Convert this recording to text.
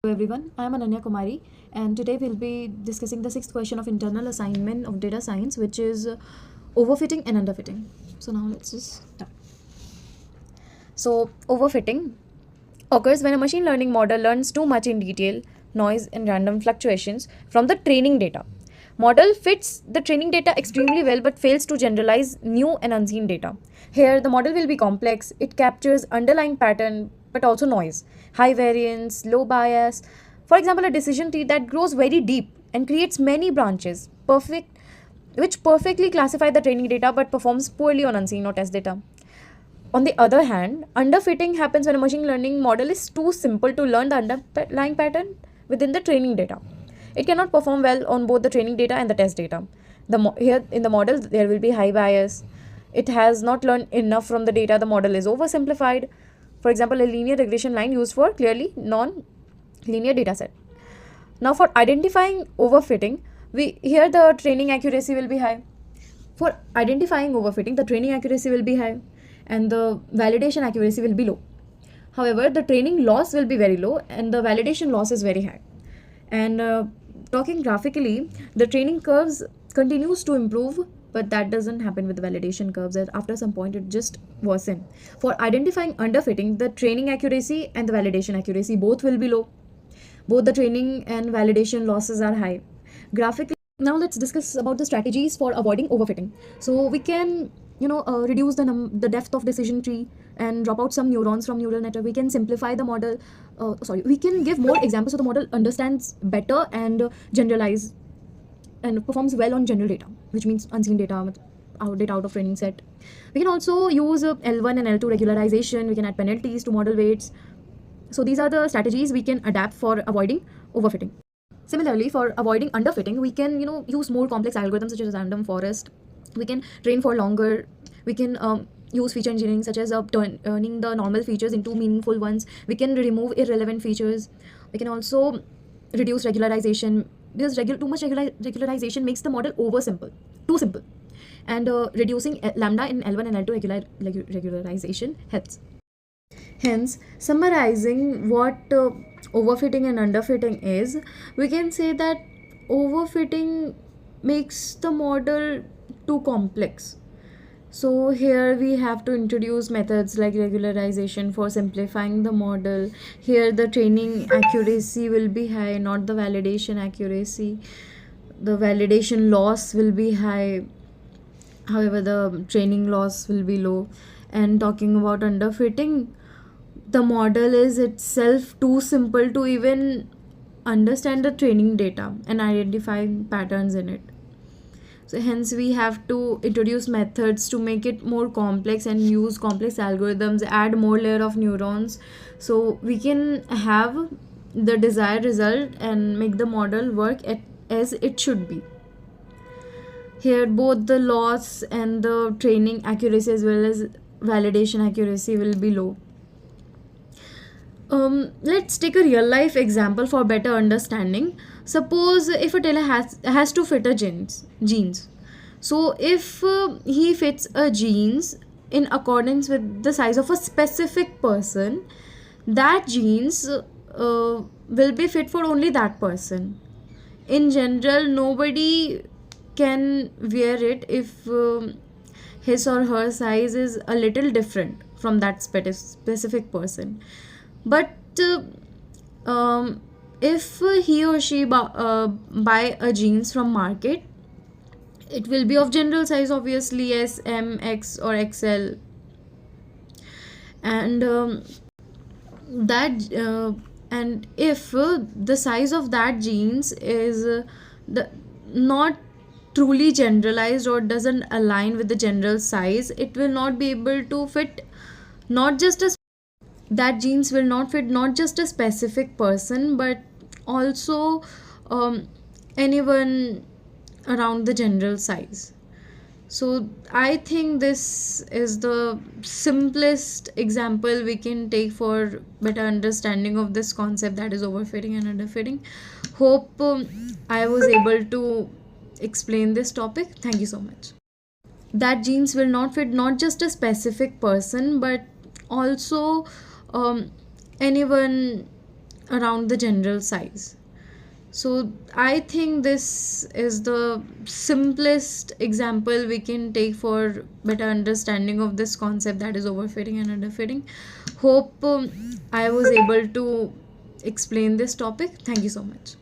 Hello everyone, I am Ananya Kumari and today we'll be discussing the sixth question of internal assignment of data science, which is overfitting and underfitting. So now let's just start. So overfitting occurs when a machine learning model learns too much in detail, noise and random fluctuations from the training data. Model fits the training data extremely well but fails to generalize new and unseen data. Here the model will be complex. It captures underlying pattern but also noise, high variance, low bias. For example, a decision tree that grows very deep and creates many branches, which perfectly classify the training data but performs poorly on unseen or test data. On the other hand, underfitting happens when a machine learning model is too simple to learn the underlying pattern within the training data. It cannot perform well on both the training data and the test data. Here in the model, there will be high bias. It has not learned enough from the data. The model is oversimplified. For example, a linear regression line used for clearly non-linear data set. Now, for identifying overfitting, we here the training accuracy will be high. For identifying overfitting, the training accuracy will be high and the validation accuracy will be low. However, the training loss will be very low and the validation loss is very high. And talking graphically, the training curves continues to improve, but that doesn't happen with the validation curves. And after some point, it just worsen. For identifying underfitting, the training accuracy and the validation accuracy both will be low. Both the training and validation losses are high. Graphically, now let's discuss about the strategies for avoiding overfitting. So we can, reduce the depth of decision tree and drop out some neurons from neural network. We can simplify the model. We can give more examples so the model understands better and generalize and performs well on general data, which means unseen data, data out of training set. We can also use L1 and L2 regularization. We can add penalties to model weights. So these are the strategies we can adapt for avoiding overfitting. Similarly, for avoiding underfitting, we can use more complex algorithms such as random forest. We can train for longer. We can use feature engineering such as turning the normal features into meaningful ones. We can remove irrelevant features. We can also reduce regularization because too much regularization makes the model too simple. And reducing lambda in L1 and L2 regularization helps. Hence, summarizing what overfitting and underfitting is, we can say that overfitting makes the model too complex. So here we have to introduce methods like regularization for simplifying the model. Here the training accuracy will be high, not the validation accuracy. The validation loss will be high. However, the training loss will be low. And talking about underfitting, the model is itself too simple to even understand the training data and identify patterns in it. So hence we have to introduce methods to make it more complex and use complex algorithms, add more layer of neurons so we can have the desired result and make the model work as it should be. Here both the loss and the training accuracy as well as validation accuracy will be low. Let's take a real life example for better understanding. Suppose if a tailor has to fit a jeans. So if he fits a jeans in accordance with the size of a specific person, that jeans will be fit for only that person. In general, nobody can wear it if his or her size is a little different from that specific person. But if he or she buy a jeans from market, it will be of general size, obviously S, M, X or XL. And that and if the size of that jeans is the not truly generalized or doesn't align with the general size, it will not be able to fit not just a that jeans will not fit not just a specific person but also anyone around the general size. So I think this is the simplest example we can take for better understanding of this concept, that is overfitting and underfitting. Hope I was able to explain this topic. Thank you so much. That jeans will not fit not just a specific person but also anyone around the general size. So I think this is the simplest example we can take for better understanding of this concept, that is overfitting and underfitting. Hope I was able to explain this topic. Thank you so much.